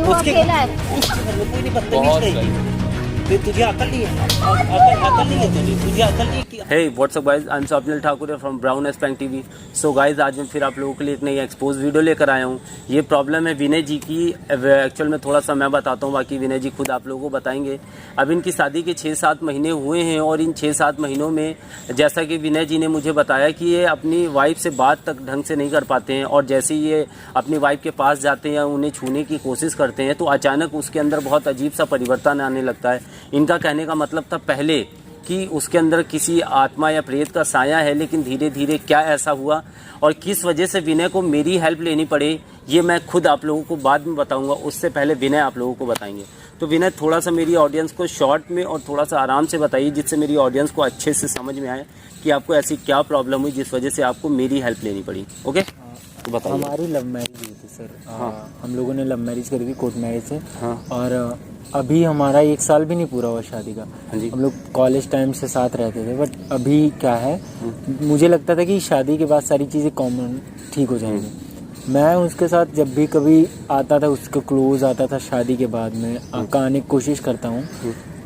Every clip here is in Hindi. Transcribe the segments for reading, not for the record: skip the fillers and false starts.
वो अकेला है। कोई नहीं, बदतमीज है। तुझे अकल नहीं है, अकल नहीं है तुझे अकल नहीं है। Hey WhatsApp guys, I am Swapnil Thakur from brown एस्पैंग टीवी। सो गाइस, आज मैं फिर आप लोगों के लिए एक नई एक्सपोज वीडियो लेकर आया हूँ। ये प्रॉब्लम है विनय जी की। एक्चुअल में थोड़ा सा मैं बताता हूँ, बाकी विनय जी खुद आप लोगों को बताएंगे। अब इनकी शादी के 6-7 महीने हुए हैं और इन 6-7 महीनों में जैसा कि विनय जी ने मुझे बताया कि ये अपनी वाइफ से बात तक ढंग से नहीं कर पाते हैं, और जैसे ही ये अपनी वाइफ के पास जाते हैं या उन्हें छूने की कोशिश करते हैं तो अचानक उसके अंदर बहुत अजीब सा परिवर्तन आने लगता है। इनका कहने का मतलब था पहले कि उसके अंदर किसी आत्मा या प्रेत का साया है, लेकिन धीरे धीरे क्या ऐसा हुआ और किस वजह से विनय को मेरी हेल्प लेनी पड़े, ये मैं खुद आप लोगों को बाद में बताऊंगा। उससे पहले विनय आप लोगों को बताएंगे। तो विनय, थोड़ा सा मेरी ऑडियंस को शॉर्ट में और थोड़ा सा आराम से बताइए, जिससे मेरी ऑडियंस को अच्छे से समझ में आए कि आपको ऐसी क्या प्रॉब्लम हुई जिस वजह से आपको मेरी हेल्प लेनी पड़ी। ओके, तो बताइए। हमारी लव मैरिज हुई थी सर। हाँ। हम लोगों ने लव मैरिज करी थी, कोर्ट मैरिज से। हाँ। और अभी हमारा 1 साल भी नहीं पूरा हुआ शादी का। हाँ जी। हम लोग कॉलेज टाइम से साथ रहते थे, बट अभी क्या है, मुझे लगता था कि शादी के बाद सारी चीज़ें कॉमन ठीक हो जाएंगी। मैं उसके साथ जब भी कभी आता था, उसके क्लोज आता था शादी के बाद में आने की कोशिश करता हूँ,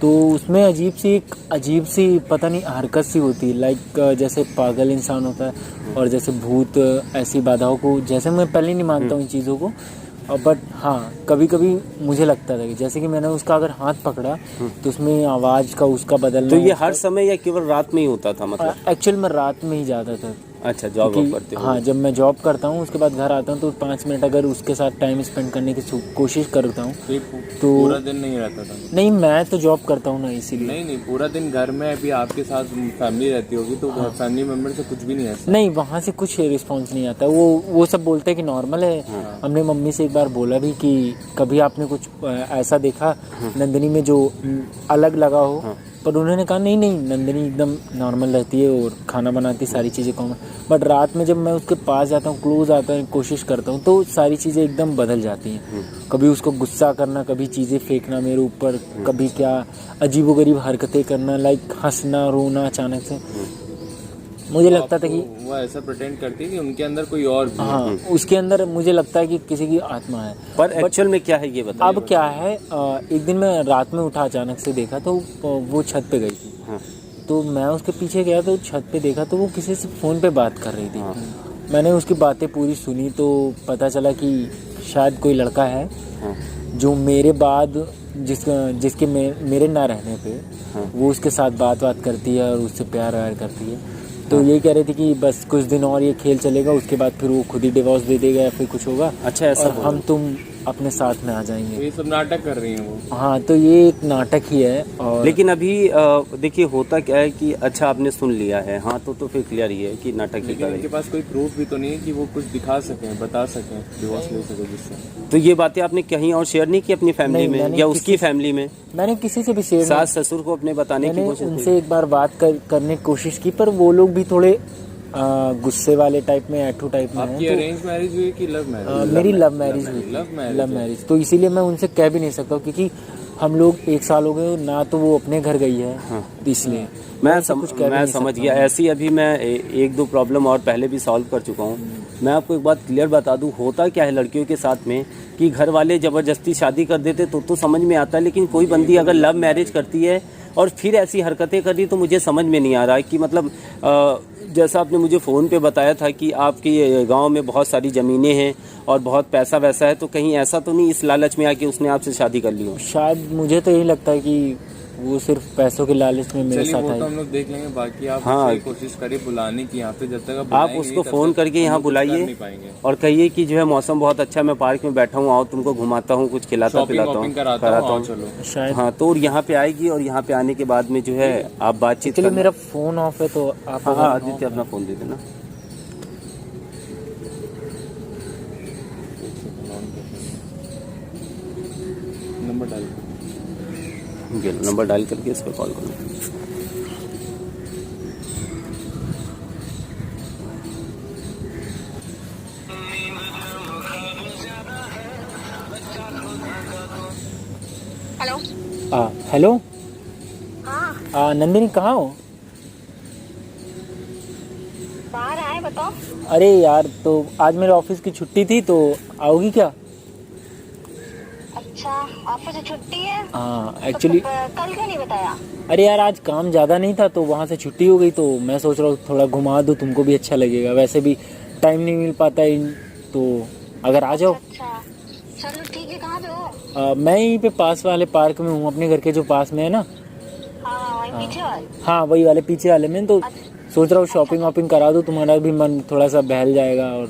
तो उसमें अजीब सी पता नहीं हरकत सी होती है, लाइक जैसे पागल इंसान होता है और जैसे भूत ऐसी बाधाओं को, जैसे मैं पहले नहीं मानता हूँ इन चीज़ों को, बट हाँ कभी कभी मुझे लगता था कि जैसे कि मैंने उसका अगर हाथ पकड़ा तो उसमें आवाज़ का उसका बदलना। तो ये हर समय या केवल रात में ही होता था? मतलब एक्चुअल में रात में ही ज़्यादा था। अच्छा, जॉब करते हो? हाँ, जब मैं जॉब करता हूँ उसके बाद घर आता हूँ तो 5 मिनट अगर उसके साथ टाइम स्पेंड करने की कोशिश करता हूँ तो पूरा दिन नहीं रहता था? नहीं, मैं तो जॉब करता हूँ ना, इसीलिए। नहीं, पूरा दिन घर में अभी आपके साथ फैमिली रहती होगी तो फैमिली मेंबर से कुछ भी नहीं है? नहीं, वहाँ से कुछ रिस्पॉन्स नहीं आता। वो सब बोलते हैं कि नॉर्मल है। हमने मम्मी से एक बार बोला भी कि कभी आपने कुछ ऐसा देखा नंदिनी में जो अलग लगा हो, पर उन्होंने कहा नहीं नंदिनी एकदम नॉर्मल रहती है और खाना बनाती, सारी चीज़ें कॉमन। बट रात में जब मैं उसके पास जाता हूँ, क्लोज आता हूँ, कोशिश करता हूँ, तो सारी चीज़ें एकदम बदल जाती हैं। कभी उसको गुस्सा करना, कभी चीज़ें फेंकना मेरे ऊपर, कभी क्या अजीबोगरीब हरकतें करना, लाइक हंसना रोना अचानक से। मुझे लगता था कि वो ऐसा प्रिटेंड करती है कि उनके अंदर कोई और भी हाँ, उसके अंदर मुझे लगता है कि किसी की आत्मा है। पर एक्चुअल में क्या है ये बताइए। अब क्या है, एक दिन मैं रात में उठा, अचानक से देखा तो वो छत पे गई थी। हाँ। तो मैं उसके पीछे गया तो छत पे देखा तो वो किसी से फ़ोन पे बात कर रही थी। हाँ। मैंने उसकी बातें पूरी सुनी तो पता चला कि शायद कोई लड़का है। हाँ। जो मेरे बाद जिसके मेरे ना रहने पे वो उसके साथ बात करती है और उससे प्यार व्यार करती है। तो ये कह रही थी कि बस कुछ दिन और ये खेल चलेगा, उसके बाद फिर वो खुद ही डिवोर्स दे देगा या फिर कुछ होगा। अच्छा, ऐसा और हम तुम अपने साथ में आ जाएंगे। तो ये सब नाटक कर रही हैं वो? हाँ, तो ये एक नाटक ही है। और लेकिन अभी देखिए होता क्या है कि अच्छा आपने सुन लिया है, हाँ, तो फिर क्लियर ही है कि नाटक ही कर रही है। उनके पास कोई प्रूफ भी तो नहीं है कि वो कुछ दिखा सकें, बता सकें, डिवोर्स ले सके जिससे। तो ये बातें आपने कहीं और शेयर नहीं की अपनी फैमिली में या उसकी फैमिली में? मैंने किसी से भी शेयर सास ससुर को अपने बताने की कोशिश उनसे एक बार बात करने की कोशिश की, पर वो लोग भी थोड़े गुस्से वाले टाइप में, ऐठू टाइप में। आपकी अरेंज मैरिज हुई कि लव मैरिज? मेरी लव मैरिज हुई। लव मैरिज तो इसीलिए मैं उनसे कह भी नहीं सकता, क्योंकि हम लोग 1 साल हो गए ना, तो वो अपने घर गई है। हाँ। इसलिए मैं समझ गया। ऐसी अभी मैं 1-2 प्रॉब्लम और पहले भी सॉल्व कर चुका हूँ। मैं आपको एक बात क्लियर बता दूँ, होता क्या है लड़कियों के साथ में कि घर वाले ज़बरदस्ती शादी कर देते तो समझ में आता है, लेकिन कोई बंदी अगर लव मैरिज करती है और फिर ऐसी हरकतें कर दी तो मुझे समझ में नहीं आ रहा है कि मतलब जैसा आपने मुझे फ़ोन पे बताया था कि आपके गांव में बहुत सारी ज़मीनें हैं और बहुत पैसा वैसा है, तो कहीं ऐसा तो नहीं इस लालच में आके उसने आपसे शादी कर ली हो? शायद मुझे तो यही लगता है कि वो सिर्फ पैसों के लालच में मेरे साथ है। तो हम लोग देख लेंगे, बाकी आप कोशिश करिए बुलाने की यहाँ पे। जब तक आप उसको फ़ोन करके यहाँ बुलाइए और कहिए कि जो है मौसम बहुत अच्छा, मैं पार्क में बैठा हूँ, आओ तुमको घुमाता हूँ, कुछ खिलाता पिलाता हूँ, कराता हूँ शायद। हाँ, तो यहाँ पे आएगी और यहाँ पे आने के बाद में जो है आप बातचीत। चलिए, मेरा फ़ोन ऑफ है तो आप। हाँ, आदित्य अपना फ़ोन दे देना। नंबर डायल करके इस पर कॉल करो। हेलो। हेलो। हाँ। नंदिनी कहाँ हो? बाहर आए, बताओ। अरे यार, तो आज मेरे ऑफिस की छुट्टी थी, तो आओगी क्या? अच्छा, ऑफिस से छुट्टी है? हाँ एक्चुअली तो कल क्यों नहीं बताया? अरे यार आज काम ज़्यादा नहीं था तो वहाँ से छुट्टी हो गई, तो मैं सोच रहा हूँ थोड़ा घुमा दूँ, तुमको भी अच्छा लगेगा, वैसे भी टाइम नहीं मिल पाता है, तो अगर आ जाओ। अच्छा चलो ठीक है, कहाँ पे हो? मैं यहीं पे पास वाले पार्क में हूँ, अपने घर के जो पास में है ना। हाँ वहीं पीछे वाले। हाँ वही वाले पीछे वाले में, तो सोच रहा हूँ शॉपिंग वॉपिंग करा दूँ, तुम्हारा भी मन थोड़ा सा बहल जाएगा। और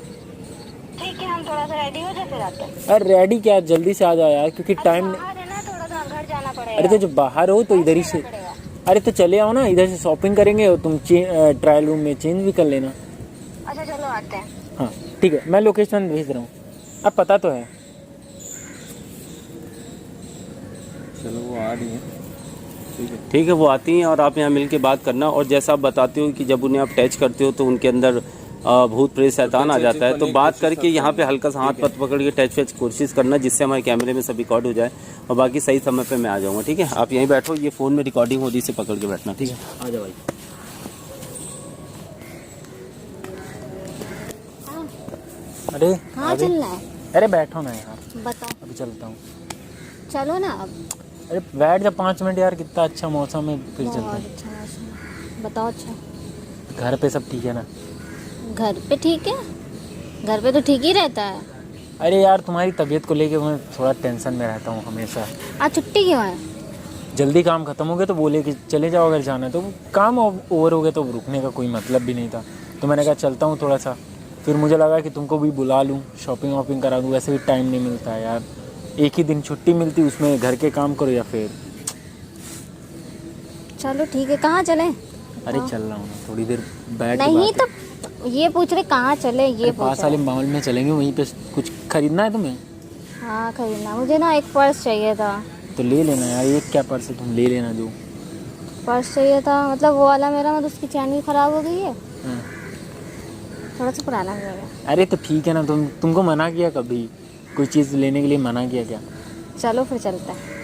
ठीक है, हम थोड़ा सा रेडी हो जाए फिर आते हैं। अरे रेडी क्या, जल्दी से आ जाओ यार, क्योंकि टाइम। बाहर है ना, थोड़ा सा घर जाना पड़ेगा। अरे तो जब बाहर हो तो इधर ही से, पड़ेगा। अरे तो चले आओ ना, इधर से शॉपिंग करेंगे और तुम ट्रायल रूम में चेंज भी कर लेना। अच्छा चलो आते हैं। हाँ ठीक है, मैं लोकेशन भेज रहा हूँ, अब पता तो है। चलो वो आ रही है, ठीक है। ठीक है, वो आती हैं और आप यहाँ मिल के बात करना। और जैसा आप बताते हो कि जब उन्हें आप टच करते हो तो उनके अंदर भूत प्रेत शैतान आ जाता है, तो बात करके यहाँ पे हल्का सा हाथ पत पकड़ के टच वच कोशिश करना, जिससे हमारे कैमरे में सब रिकॉर्ड हो जाए, और बाकी सही समय पे मैं आ जाऊँगा। ठीक है, आप यहीं बैठो, ये फ़ोन में रिकॉर्डिंग हो रही से पकड़ के बैठना। ठीक है, आ जाओ भाई। अरे कहाँ चलना है? अरे बैठो ना यार, बताओ। अभी चलता हूँ। चलो ना अब। अरे बैठ जा 5 मिनट यार, कितना अच्छा मौसम है, फिर चलते बहुत हैं। अच्छा मौसम। बताओ। अच्छा घर पे सब ठीक है ना? घर पे ठीक है, घर पे तो ठीक ही रहता है। अरे यार तुम्हारी तबीयत को लेके मैं थोड़ा टेंशन में रहता हूँ हमेशा। आज छुट्टी क्यों है? जल्दी काम खत्म हो गया तो बोले कि चले जाओ अगर जाना है, तो काम ओवर हो गया तो रुकने का कोई मतलब भी नहीं था, तो मैंने कहा चलता हूँ थोड़ा सा। फिर मुझे लगा कि तुमको भी बुला लूँ, शॉपिंग वॉपिंग करा दूँ, वैसे भी टाइम नहीं मिलता है यार, एक ही दिन छुट्टी मिलती, उसमें घर के काम करो या फिर। चलो ठीक है, कहाँ चले? अरे चल रहा हूँ ना, थोड़ी देर बैठ के नहीं बात तो ये पूछ रहे कहाँ चले, ये पास पूछ वाले रहे। मॉल में चलेंगे, वहीं पे कुछ खरीदना है तुम्हें हाँ खरीदना, मुझे ना एक पर्स चाहिए था। तो ले लेना यार, ये क्या पर्स है, तुम ले लेना जो। पर्स चाहिए था, मतलब वो वाला मेरा, मतलब उसकी चैन भी खराब हो गई है, हाँ। थोड़ा सा पुराना हो गया। अरे तो ठीक है ना, तुमको मना किया कभी कोई चीज़ लेने के लिए, मना किया क्या? चलो फिर चलते हैं।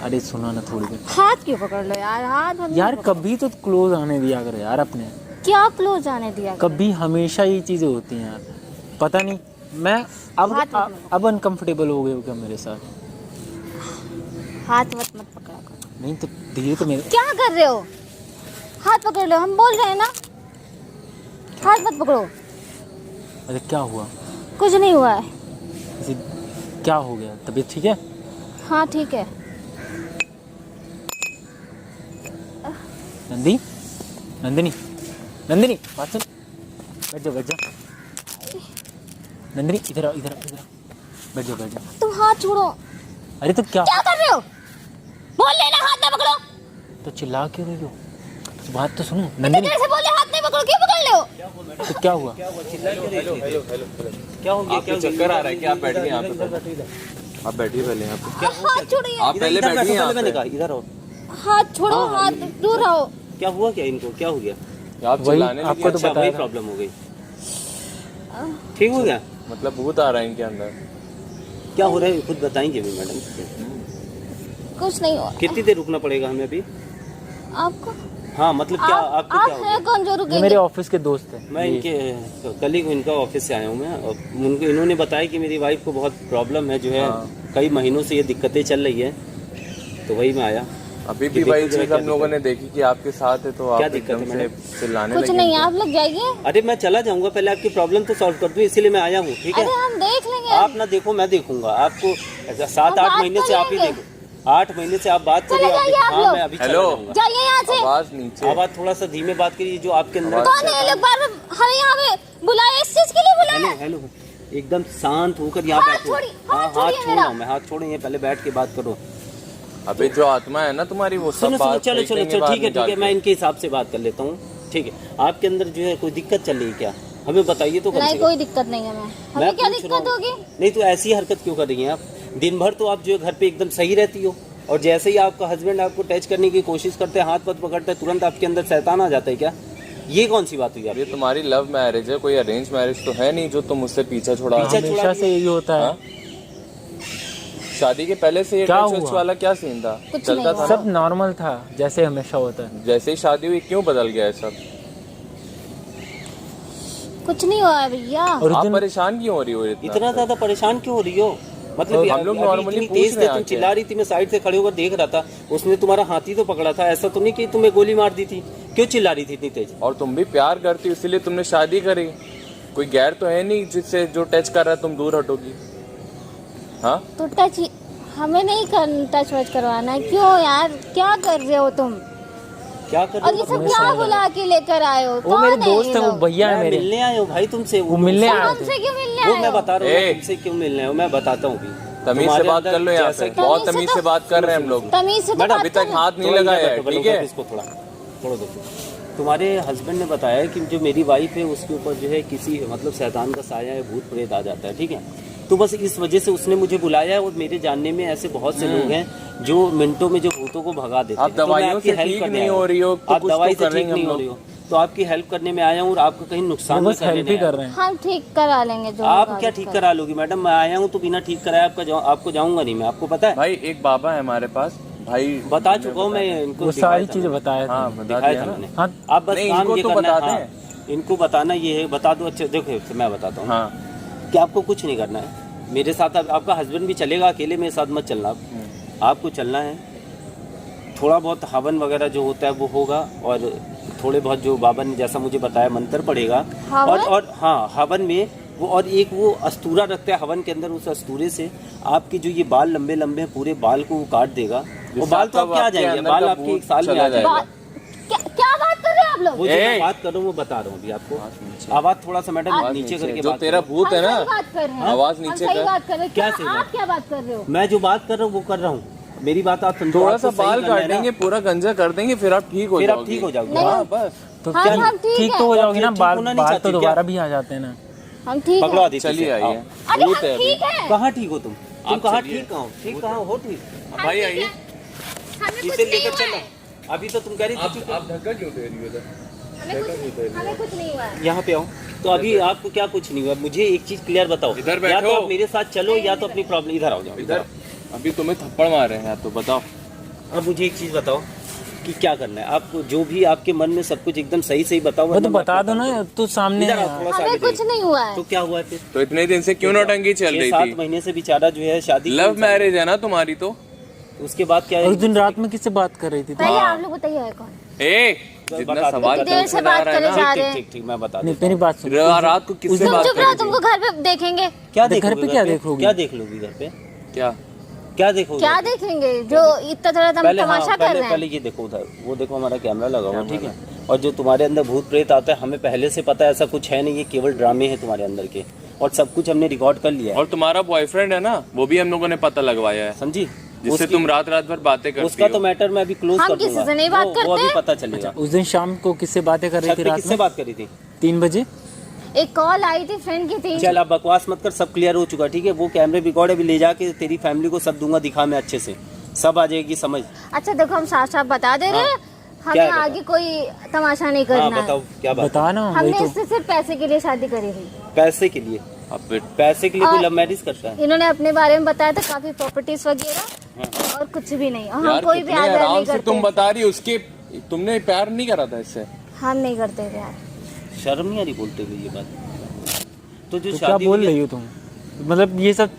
अरे सुना ना थोड़ी देर हाथ क्यों पकड़ लो यार, हाथ मत यार, पकड़ो। कभी तो क्लोज आने दिया करो यार अपने, क्या क्लोज आने दिया? कभी हमेशा ये चीज़ें होती हैं यार, पता नहीं। मैं अब अनकंफर्टेबल हो गए हो क्या मेरे साथ? हाथ मत पकड़ा करो। नहीं तो धीरे तो मेरे। क्या कर रहे हो? हाथ पकड़ लो, हम बोल रहे हैं ना, हाथ मत पकड़ो। अरे क्या हुआ? कुछ नहीं हुआ है। ऐसे क्या हो गया, तबीयत ठीक है? हाँ ठीक है। नंदी नंदिनी नंदिनी बात सुन, बैठ जाओ बैठ जाओ। नंदिनी इधर आओ इधर आओ इधर आओ, बैठ जाओ बैठ जाओ। तुम हाथ छोड़ो। अरे तो क्या क्या कर रहे हो? बोल लेना हाथ ना पकड़ो। तो चिल्ला क्यों रही हो, तो बात तो सुनो इतने नंदिनी। देर से बोले हाथ नहीं पकड़ो, क्यों पकड़ रहे हो? तो क्या हुआ? हेलो हेलो हेलो, क्या हो गया? आपको चक्कर आ रहा है क्या? आप बैठिए यहाँ पे, आप बैठिए पहले यहाँ पे। हाथ छोड़िए। आप पहले बैठिए यहाँ मैंने पे। कहा इधर आओ। हाथ छोड़ो, हाथ दूर रहो। क्या हुआ, क्या इनको क्या हो गया? आप वही चिल्लाने आपको तो अच्छा, बताया वही था। प्रॉब्लम हो गई, ठीक हो गया? मतलब भूत आ रहा है इनके अंदर। क्या हो रहा है खुद बताएंगे भी मैडम? कुछ नहीं हुआ। कितनी देर रुकना पड़ेगा हमें अभी? आपको हाँ मतलब क्या आपको आप क्या हो है गया? कौन जो ये रुकेंगे? मेरे ऑफिस के दोस्त हैं। मैं इनके कलीग, इनका ऑफिस से आया हूँ मैं, और उनको इन्होंने बताया कि मेरी वाइफ को बहुत प्रॉब्लम है, जो है कई महीनों से ये दिक्कतें चल रही है, तो वही मैं आया। अभी भी वही चीज हम लोगों ने देखी कि आपके साथ है, तो क्या आप दिक्कत है एकदम से मैडम? चिल्लाने कुछ लगे। नहीं, आप लोग जाइए। अरे मैं चला जाऊंगा, पहले आपकी प्रॉब्लम तो सॉल्व कर दूं, इसीलिए मैं आया हूँ। ठीक है, अरे हम देख लेंगे। आप ना देखो, मैं देखूंगा आपको। 7-8 बात महीने से आप ही करेंगे। देखो, 8 महीने से आप बात कर चले रहे हो। जाइए आप हाँ लोग। मैं अभी चला हेलो। जाऊंगा। जाइए यहाँ से। आवाज नीचे। आवाज थोड़ा सा धीमे बात करिए, जो आपके अंदर। कौन है ये लोग? बार हमें यहाँ पे बुलाया, इस चीज के लिए बुलाया? हेलो हेलो, एकदम शांत होकर यहाँ हाथ बैठो। छोड़िए, हाँ हाथ हाथ छोड़िए छोड़ो, मेरा। मैं हाथ छोड़ेंगे, पहले बैठ के बात करो। अबे जो आत्मा है ना तुम्हारी, वो सब सुनो सुनो, बात चलो फेंक चलो देंगे चलो, बाद ठीक है में ठीक है, जाके। मैं इनके हिसाब से बात कर लेता हूँ। ठीक है, आपके अंदर जो है कोई दिक्कत चल रही है क्या? हमें बताइए तो कम से नहीं, कम। कोई दिक्कत नहीं है। हमें मैं क्या पूछ दिक्कत रहा हूँ। होगी? नहीं तो ऐसी हरकत क्यों कर रही हैं आप? दिन भर तो आप जो है घर पे एकदम सही रहती हो, और जैसे ही आपका हस्बैंड आपको टच करने की कोशिश करते हैं, हाथ पत पकड़ते हैं, तुरंत आपके अंदर शैतान आ जाता है क्या? ये कौन सी बात हुई आप? ये तुम्हारी लव मैरिज है, कोई अरेंज मैरिज तो है नहीं जो तुम मुझसे पीछा छुड़ा रहे हो। पीछा हमेशा से यही होता है। हाँ? शादी के पहले से ये क्या टच हुआ? वाला क्या सीन था? कुछ चलता नहीं था सब ना? नॉर्मल था जैसे हमेशा होता है। जैसे ही शादी हुई क्यों बदल गया है सब? कुछ नहीं हुआ है भैया। और उस आप दिन परेशान क्यों हो रही हो इतना ज्यादा परेशान क्यों हो रही हो? मतलब हम लोग अभी normally इतनी पूछ तेज रहे थे, हैं तुम आके। चिल्ला रही थी, मैं साइड से खड़े होकर देख रहा था, उसने तुम्हारा हाथी तो पकड़ा था, ऐसा तो नहीं कि तुम्हें गोली मार दी थी। क्यों चिल्ला रही थी इतनी तेज? और तुम भी प्यार करती हो इसीलिए तुमने शादी करी। कोई गैर तो है नहीं जिससे जो टच कर रहा है तुम दूर हटोगी। हाँ तो टच हमें नहीं टच वच करवाना है। क्यों यार, क्या कर रहे हो तुम? क्या कर और ये रहे हो? सब क्या बुला के लेकर आए हो? वो मेरे कौन दोस्त ये है, वो लोग? भैया है मैं मेरे। मिलने आए हो भाई तुमसे, वो मिलने तुम आए हमसे थे। क्यों मिलने वो आए मैं हो? बता रहा हूँ, ए! मैं तुमसे क्यों मिलने आया हूँ, मैं बताता हूँ अभी। तमीज से तुम्हारे बात अंदर कर लो यहाँ पे, जैसा- बहुत तमीज से तमीज तो- से बात कर रहे हैं हम लोग। तमीज से तो मैडम, बात अभी तक करो। हाथ नहीं थोड़ा लगाया इधर है, बैठो, ठीक है? इसको थोड़ा थोड़ा देखो। तुम्हारे हस्बैंड ने बताया कि जो मेरी वाइफ है उसके ऊपर जो है किसी मतलब शैतान का साया है, भूत प्रेत आ जाता है, ठीक है? तो बस इस वजह से उसने मुझे बुलाया है, और मेरे जानने में ऐसे बहुत से लोग हैं जो मिनटों में जो भूतों को भगा देते हैं। आप तो मैं दवाइयों आपकी से हेल्प ठीक करने नहीं आया हूँ। हो रही हो, तो आप कुछ दवाई तो से ठीक करेंगे नहीं हम हो लोग। रही हो, तो आपकी हेल्प करने में आया हूँ, और आपको कहीं नुकसान वो नहीं बस करने हेल्प ही नहीं आया कर हूँ। रहे हैं। हम ठीक करा लेंगे जो आप होगा क्या उसका। ठीक करा लोगी मैडम? मैं आया हूँ तो बिना ठीक कराए आपको जाऊंगा नहीं मैं, आपको पता है। भाई एक बाबा है हमारे पास, भाई बता चुका हूँ मैं इनको, वो दिखाया सारी था चीजें मैंने। बताया था। हाँ बता दिखाया दिया था ना। मैंने। हाँ आप बस नहीं, काम इनको ये तो करना है, बताते हाँ, हैं। इनको बताना ये है, बता दो। अच्छा देखो मैं बताता हूँ हाँ कि आपको कुछ नहीं करना है मेरे साथ। आपका हस्बैंड भी चलेगा, अकेले मेरे साथ मत चलना। आपको चलना है, थोड़ा बहुत हवन वगैरह जो होता है वो होगा, और थोड़े बहुत जो बाबा ने जैसा मुझे बताया मंत्र पड़ेगा। हवन? और हाँ, हवन में वो, और एक वो अस्तूरा रखता है हवन के अंदर, उस अस्तूरे से आपके जो ये बाल लंबे लंबे हैं पूरे बाल को वो काट देगा। वो बाल तो आपके आ जाएंगे, बाल आपके एक साल में आ जाएगा। बात क्या बात कर रहे हो आप लोग? वो जो मैं ए! बात कर रहा हूँ वो बता रहा हूँ अभी आपको। आवाज थोड़ा सा मैडम नीचे करके जो बात तेरा करो। भूत है हम ना, सही बात कर रहे हैं। आवाज हम नीचे सही कर। बात कर रहे हैं। क्या क्या सही आप बात? क्या बात कर रहे हो? मैं जो बात कर रहा हूँ वो कर रहा हूँ, मेरी बात आप समझो। थोड़ा आपको सा सही बाल करना है काट ना, देंगे, पूरा गंजा कर देंगे, फिर आप ठीक हो फिर आप जाओगे। ठीक हो जाओगे। नहीं। हाँ बस। तो हाँ, क्या हम ठीक तो हो है। जाओगी ना? ठीक बाल होना नहीं बाल चाहती तो क्या? दोबारा भी आ जाते हैं ना। हम ठीक पकड़ो है। आदित्य चलिए से, आइए, आओ। अरे भूत हम है अभी। ठीक है। कहाँ ठीक हो तुम आप कहाँ चलिए। ठीक कहाँ हो? ठीक कहाँ हो ठीक? भाई आइए। हमें कुछ इसे नहीं लेकर हुआ चलो। है। अभी तो तुम कह रही थी आप धक्का क्यों दे रही हो इधर? हमें कुछ नहीं हुआ है। यहाँ पे आओ। तो अभी आपको क्या कुछ नहीं हुआ? मुझे एक चीज क्लियर बताओ। इधर या तो बैठो। आप मेरे साथ चलो, या तो अपनी प्रॉब्लम इधर आओ, जाओ इधर इधर अभी तुम्हें थप्पड़ मारे हैं तो बताओ। आओ। अब मुझे एक चीज बताओ कि क्या करना है आपको, जो भी आपके मन में सब कुछ एकदम सही सही बताओ। वो तो वरना मैं बता आपको दो काम ना, करूँ। तो सामने इधर है। आओ, थोड़ा सा हमें आगे कुछ जाइए। नहीं हुआ है। तो क्या हुआ है फिर? तो इतने दिन से क्यों नौटंकी चल रही 6-7 थी? महीने से बेचारा जो है शादी लव मैरिज है ना तुम्हारी तो? उसके बाद क्या है? उस दिन रात में किससे बात कर रही थी? पहले आप लोग बताइए है कौन? ए जितना बता दो। सवाल कितनी देर से तुमसे जा बात रहा है करे ना, जा ठीक रहे हैं। ठीक ठीक मैं बता नहीं देता हूँ। मेरी बात सुन। रात को किससे तुम बात चुप कर रहो, रही तुमको घर पे देखेंगे। क्या घर देखोगे? पे क्या देखोगी? क्या देख लोगी घर पे? थी? क्या क्या देखोगे? क्या देखेंगे जो इतना थोड़ा पहले तमाशा हाँ, कर पहले रहे पहले हैं? ये देखो उधर, वो देखो हमारा कैमरा लगा हुआ है, ठीक है? और जो तुम्हारे अंदर भूत प्रेत आता है हमें पहले से पता है, ऐसा कुछ है नहीं, ये केवल ड्रामे हैं तुम्हारे अंदर के, और सब कुछ हमने रिकॉर्ड कर लिया है, और तुम्हारा बॉयफ्रेंड है ना, वो भी हम लोगों ने पता लगवाया है, समझी? जिससे तुम रात रात भर बातें करती उसका तो हो। मैटर मैं अभी क्लोज हम कर किसी दूंगा, से नहीं बात वो करते अभी हैं। पता चलेगा। उस दिन शाम को किससे बातें कर रही छत थी पे रात किससे में? बात करी थी? 3 बजे। एक कॉल आई थी, फ्रेंड की थी। चल अब बकवास मत कर, सब क्लियर हो चुका, ठीक है? वो कैमरे रिकॉर्ड अभी ले जाके तेरी फैमिली को सब दूंगा, दिखा मैं अच्छे से, सब आ जाएगी समझ। अच्छा देखो, हम साफ साफ बता दे रहे हैं, हमें क्या है आगे कोई तमाशा नहीं हाँ करना बताओ है। क्या बात है? बता ना वही हमने तो। इससे सिर्फ पैसे के लिए शादी करी थी। पैसे के लिए? अब फिर पैसे के लिए कोई और- लव मैरिज करता है? इन्होंने अपने बारे में बताया था, काफी प्रॉपर्टीज वगैरह, और कुछ भी नहीं। और हम यार कोई भी कितने आदर आराम नहीं से करते। तुम बता रही हो, उसके तुमने प्यार नहीं करा था इससे? हम नहीं करते यार। शर्म नहीं आ रही बोलते हुए ये बात? तो जो तो क्या शादी बोल हुई है- रही हो तुम? मतलब ये सब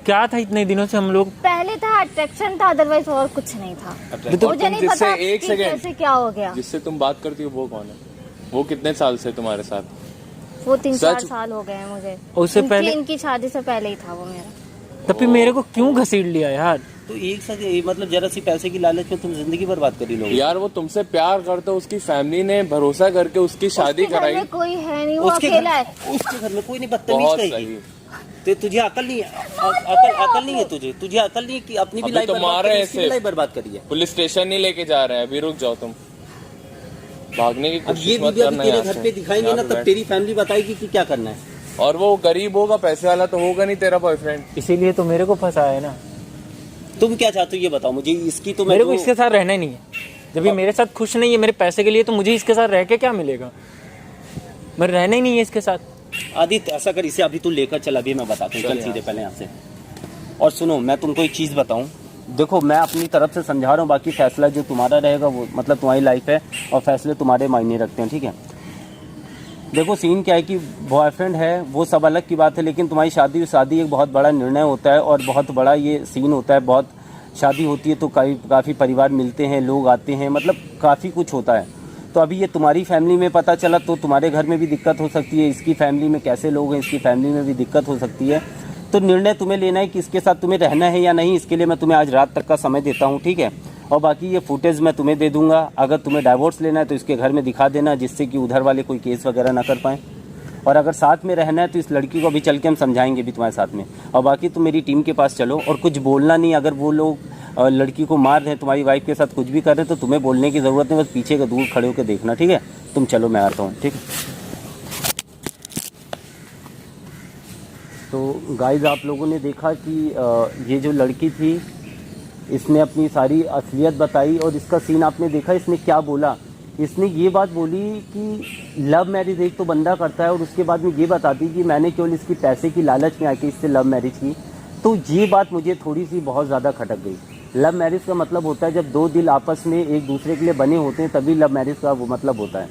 क्या था इतने दिनों से हम लोग? पहले था अट्रैक्शन था, अदरवाइज और कुछ नहीं था। Attraction। तो मुझे तुम नहीं जिससे पता एक कि सेकंड कैसे क्या हो गया। जिससे तुम बात करती हो वो कौन है? वो कितने साल से तुम्हारे साथ? वो 3-4 सच? साल हो गए हैं मुझे। उससे पहले? इनकी शादी से पहले ही था वो मेरा। तब फिर मेरे को क्यों घसीट लिया यार? तो एक साथ मतलब जरा सी पैसे की लालच में तुम जिंदगी बर्बाद करी लोगे। यार वो तुमसे प्यार करते हो, उसकी फैमिली ने भरोसा करके उसकी शादी उसके घर कराई। में कोई है नहीं, वो उसके अकेला है। उसके घर में कोई नहीं, बदतमीज बहुत कहेगी। सही। तो तुझे अकल नहीं है? अकल नहीं है तुझे अकल नहीं है कि अपनी भी अभी लाइफ तो मार रहे हैं उसकी भी सिर्फ। लाइफ बर्बाद करी है। पुलिस स्टेशन नहीं लेके जा रहे हैं, अभी रुक जाओ तुम। भागने की अब ये कोशिश मत वीडियो अभी करना तेरे यहाँ घर से। पे दिखाएंगे यहाँ ना, पे तब बैठ। तेरी फैमिली बताएगी कि क्या करना है। और वो गरीब होगा, पैसे वाला तो होगा नहीं तेरा बॉयफ्रेंड। इसीलिए तो मेरे को फंसाया है ना। तुम क्या चाहते हो ये बताओ मुझे, इसकी तो मेरे को मैं इसके साथ रहना ही नहीं है। जब ये मेरे साथ खुश नहीं है मेरे पैसे के लिए, तो मुझे इसके साथ रह के क्या मिलेगा? मैं रहना ही नहीं है इसके साथ। आदित्य ऐसा कर, इसे अभी तू लेकर चल, अभी मैं बताता हूँ, चल सीधे पहले यहाँ से। और सुनो, मैं तुमको एक चीज़ बताऊँ, देखो मैं अपनी तरफ से समझा रहा हूँ, बाकी फैसला जो तुम्हारा रहेगा वो मतलब तुम्हारी लाइफ है, और फैसले तुम्हारे मायने रखते हैं, ठीक है? देखो सीन क्या है कि बॉयफ्रेंड है वो सब अलग की बात है, लेकिन तुम्हारी शादी एक बहुत बड़ा निर्णय होता है और बहुत बड़ा ये सीन होता है। बहुत शादी होती है तो काफ़ी परिवार मिलते हैं, लोग आते हैं, मतलब काफ़ी कुछ होता है। तो अभी ये तुम्हारी फैमिली में पता चला तो तुम्हारे घर में भी दिक्कत हो सकती है, इसकी फैमिली में कैसे लोग हैं इसकी फैमिली में भी दिक्कत हो सकती है। तो निर्णय तुम्हें लेना है कि इसके साथ तुम्हें रहना है या नहीं। इसके लिए मैं तुम्हें आज रात तक का समय देता हूँ, ठीक है। और बाकी ये फुटेज मैं तुम्हें दे दूंगा। अगर तुम्हें डाइवोर्स लेना है तो इसके घर में दिखा देना, जिससे कि उधर वाले कोई केस वगैरह ना कर पाएँ। और अगर साथ में रहना है तो इस लड़की को अभी चल के हम समझाएंगे भी तुम्हारे साथ में। और बाकी तुम मेरी टीम के पास चलो और कुछ बोलना नहीं। अगर वो लोग लड़की को मार रहे हैं, तुम्हारी वाइफ के साथ कुछ भी कर रहे हैं, तो तुम्हें बोलने की ज़रूरत नहीं, बस पीछे का दूर खड़े होकर देखना, ठीक है। तुम चलो, मैं आता हूँ, ठीक है। तो गाइस आप लोगों ने देखा कि ये जो लड़की थी इसने अपनी सारी असलियत बताई और इसका सीन आपने देखा। इसने क्या बोला, इसने ये बात बोली कि लव मैरिज एक तो बंदा करता है और उसके बाद में ये बताती कि मैंने केवल इसकी पैसे की लालच में आके इससे लव मैरिज की। तो ये बात मुझे थोड़ी सी बहुत ज़्यादा खटक गई। लव मैरिज का मतलब होता है जब दो दिल आपस में एक दूसरे के लिए बने होते हैं, तभी लव मैरिज का वो मतलब होता है।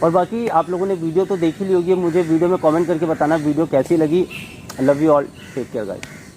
और बाकी आप लोगों ने वीडियो तो देख ही ली होगी, मुझे वीडियो में कमेंट करके बताना वीडियो कैसी लगी। Love you all, take care guys.